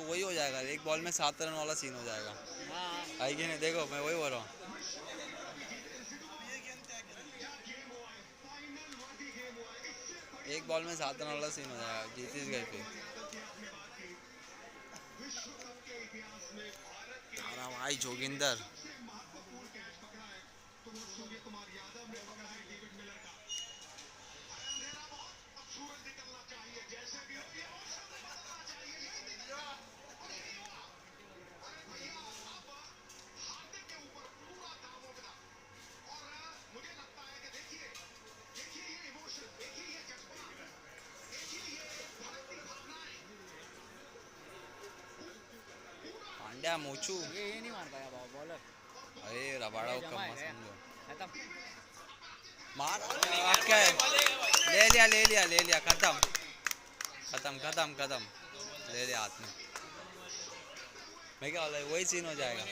वही हो जाएगा, एक बॉल में 7 रन वाला सीन हो जाएगा। हाँ है कि नहीं? देखो मैं वही बोल रहा हूँ। एक बॉल में 7 रन वाला सीन हो जाएगा, जीतीस गए फिर। तारा भाई जोगिंदर। पांड्या मोचू। ये नहीं मार पाया बॉलर। अरे रबाड़ा ये को जमा कम है समझो। खत्म। मार क्या है? ले लिया ले लिया ले लिया, खत्म खत्म खत्म खत्म। ले लिया हाथ में। मैं क्या बोला, वही सीन हो जाएगा।